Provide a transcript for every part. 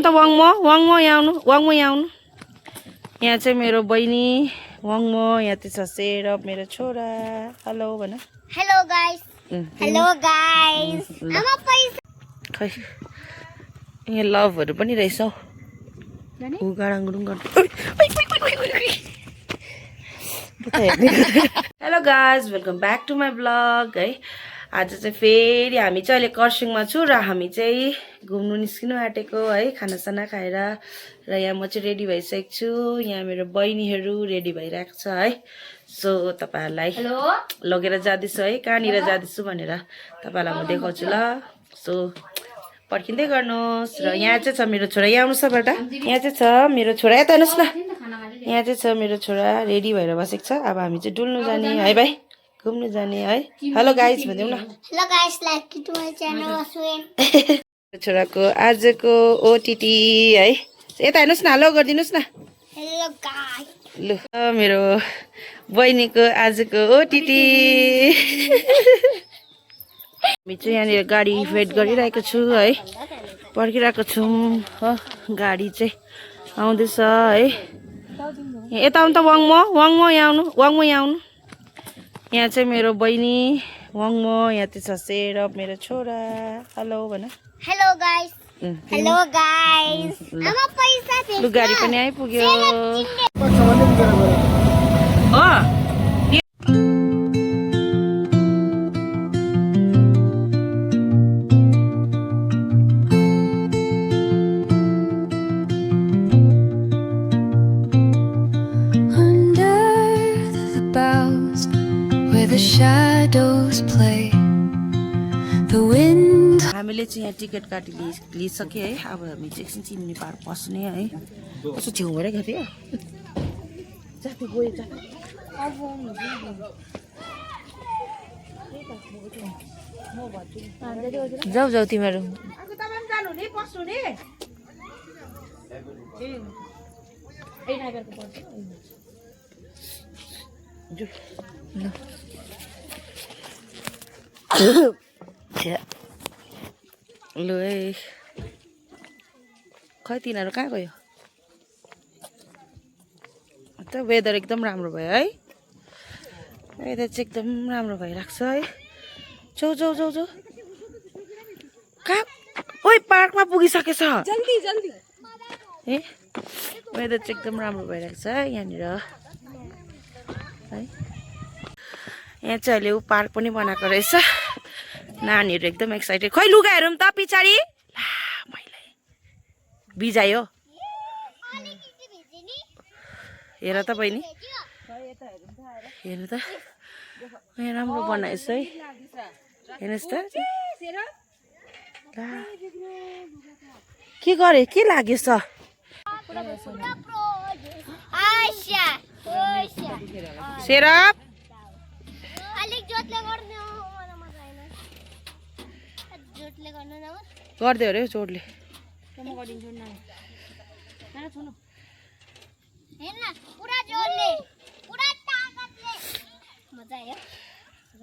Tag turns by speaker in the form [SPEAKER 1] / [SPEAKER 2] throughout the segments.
[SPEAKER 1] त वाङमो यहाँ आउनु वाङमो यहाँ आउनु यहाँ चाहिँ मेरो बहिनी वाङमो यहाँ चाहिँ छ सेरप मेरो छोरा हेलो भन
[SPEAKER 2] हेलो गाइस आमा पैसा
[SPEAKER 1] खै यहाँ लभहरू पनि रहेछ हौ गाडाङगुडुङ गर्नु hello guys welcome back to my blog है आज चाहिँ फेरि हामी चाहिँ अहिले कर्सियङमा छु र हामी चाहिँ घुम्नु निस्किनु आँटेको है खानासाना खाएर र यहाँ म चाहिँ रेडी भइसकेको छु यहाँ मेरो बहिनीहरू रेडी भइरहेको छ है सो तपाईँहरूलाई लगेर जाँदैछु है कहाँनिर जाँदैछु भनेर तपाईँहरूलाई म देखाउँछु ल सो पर्खिँदै गर्नुहोस् र यहाँ चाहिँ छ मेरो छोरा यहाँ आउनुहोस् बेटा यहाँ चाहिँ छ मेरो छोरा यता हेर्नुहोस् न यहाँ चाहिँ छ मेरो छोरा रेडी भएर बसेको छ अब हामी चाहिँ डुल्नु जाने है भाइ घुम्नु जाने है हेलो गाइस भनिदेऊ न
[SPEAKER 2] hello guys like to my channel
[SPEAKER 1] छोराको आजको ओटिटी है यता हेर्नुहोस् न हेलो गरिदिनुहोस् न
[SPEAKER 2] हेलो गाइस
[SPEAKER 1] लु मेरो बहिनीको आजको ओटिटी हामी चाहिँ यहाँनिर गाडी वेट गरिरहेको छु है पर्खिरहेको छौँ हो गाडी चाहिँ आउँदैछ है यता आउनु त वाङमो यहाँ आउनु वाङमो यहाँ आउनु यहाँ चाहिँ मेरो बहिनी वाङमो यहाँ चाहिँ छ सेरप मेरो छोरा हेलो भन
[SPEAKER 2] हेलो गाइस आमा पैसा
[SPEAKER 1] लु गाडी पनि आइपुग्यो
[SPEAKER 3] The shadows play the wind
[SPEAKER 1] हामीले चाहिँ यहाँ टिकट लिइसक्यो है अब हामी चाहिँ एकछिन चिम्नी पार्क पस्ने है कस्तो छेउबाट गएको थियो जाती गयो जाऊ जाऊ तिमीहरू लु है खै तिनीहरू कहाँ गयो त वेदर एकदम राम्रो भयो है वेदर चाहिँ एकदम राम्रो भइरहेको छ है जाऊ जाऊ जाऊ जाऊ कहाँ ओइ पार्कमा पुगिसकेछ जल्दी जल्दी ए वेदर चाहिँ एकदम राम्रो भइरहेको छ यहाँनिर है यहाँ चाहिँ अहिले पार्क पनि बनाएको रहेछ नानीहरू एकदम एक्साइटेड खै लुगा हेरौँ त पछाडि मैले बिजायो हेर त बहिनी हेर्नु त राम्रो बनाएछ है हेर्नुहोस् त के गरे के लागेछ सेरप गरिदियो अरे जोडले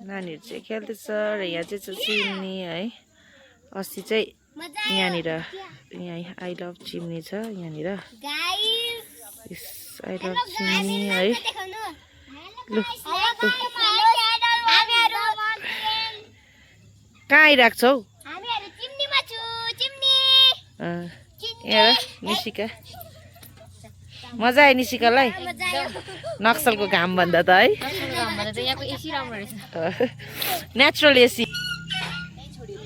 [SPEAKER 1] नानीहरू चाहिँ खेल्दैछ र यहाँ चाहिँ छ चिम्नी है अस्ति चाहिँ यहाँनिर यहाँ आई लभ चिम्नी छ यहाँनिर आई लभ चिम्नी है लु कहाँ आइरहेको छौ निशिका मजा आयो निशिकालाई नक्सलको घाम भन्दा त है नेचुरल एसी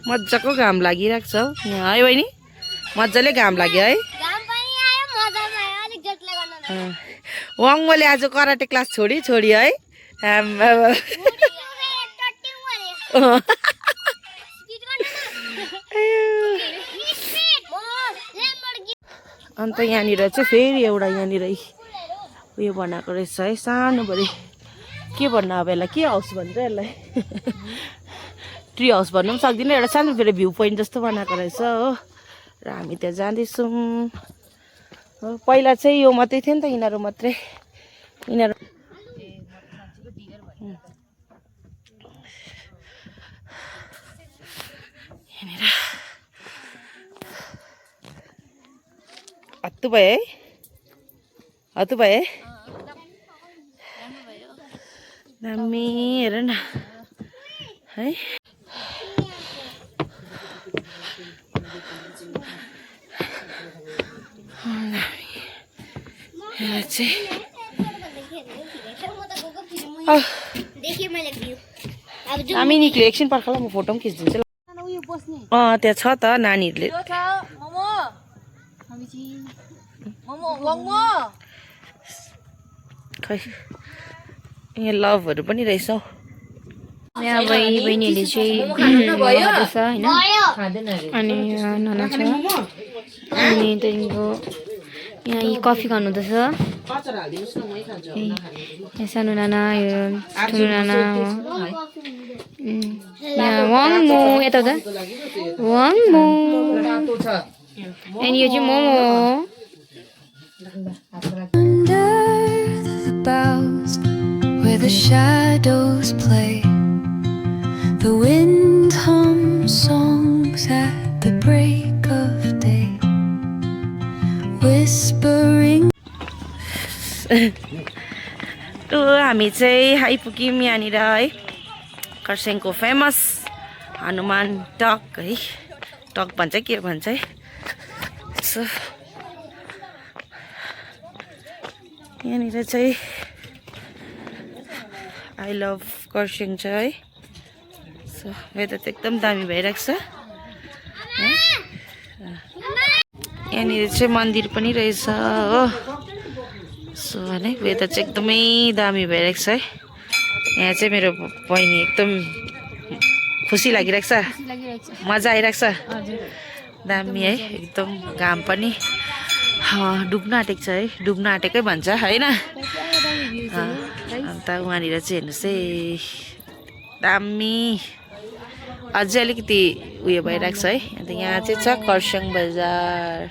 [SPEAKER 1] मजाको घाम लागिरहेको छ यहाँ है बहिनी मजाले घाम लाग्यो है वाङमोले आज कराटे क्लास छोडी है अन्त यहाँनिर चाहिँ फेरि एउटा यहाँनिर उयो बनाएको रहेछ है सानोबडे के भन्नु अब यसलाई के हाउस भन्छ यसलाई ट्री हाउस भन्नु पनि सक्दिनँ एउटा सानो फेरि भ्यू पोइन्ट जस्तो बनाएको रहेछ हो र हामी त्यहाँ जाँदैछौँ पहिला चाहिँ यो मात्रै थियो नि त यिनीहरू मात्रै यिनीहरू यहाँनिर हत्तु भयो है हत्तु भयो है दामी हेर न है यहाँ चाहिँ
[SPEAKER 2] देखिए मैले भ्यू अब जो
[SPEAKER 1] हामी निक्ल्यो एकछिन पर्खला म फोटो पनि खिचिदिन्छु ल त्यहाँ छ त नानीहरूले खै यहाँ लभहरू पनि रहेछ हौ
[SPEAKER 4] यहाँ बहिनीहरूले चाहिँ खाँदैछ होइन अनि यहाँ नाना छ अनि त्यहाँदेखिको यहाँ यी कफी खानुहुँदैछ यहाँ सानो नाना यो ठुलो नाना हो यहाँ वाङ मो यता त वाङ मो अनि यो चाहिँ मोमो हो
[SPEAKER 3] Under the boughs where the shadows play, the wind hums songs at the break of day, whispering.
[SPEAKER 1] हामी चाहिँ आइपुग्यौँ यहाँनिर है खरसाङको फेमस हनुमान टक है टक भन्छ के भन्छ है सो यहाँनिर चाहिँ आई लभ खरसाङ छ है सो वेदर त एकदम दामी भइरहेको छ यहाँनिर चाहिँ मन्दिर पनि रहेछ हो सो है वेदर चाहिँ एकदमै दामी भइरहेको छ है यहाँ चाहिँ मेरो बहिनी एकदम खुसी लागिरहेको छ मजा आइरहेको छ दामी है एकदम घाम पनि डुब्न आँटेको छ है डुब्न आँटेकै भन्छ होइन अन्त उहाँनिर चाहिँ हेर्नुहोस् है दामी अझै अलिकति उयो भइरहेको छ है अन्त यहाँ चाहिँ छ खरसाङ बजार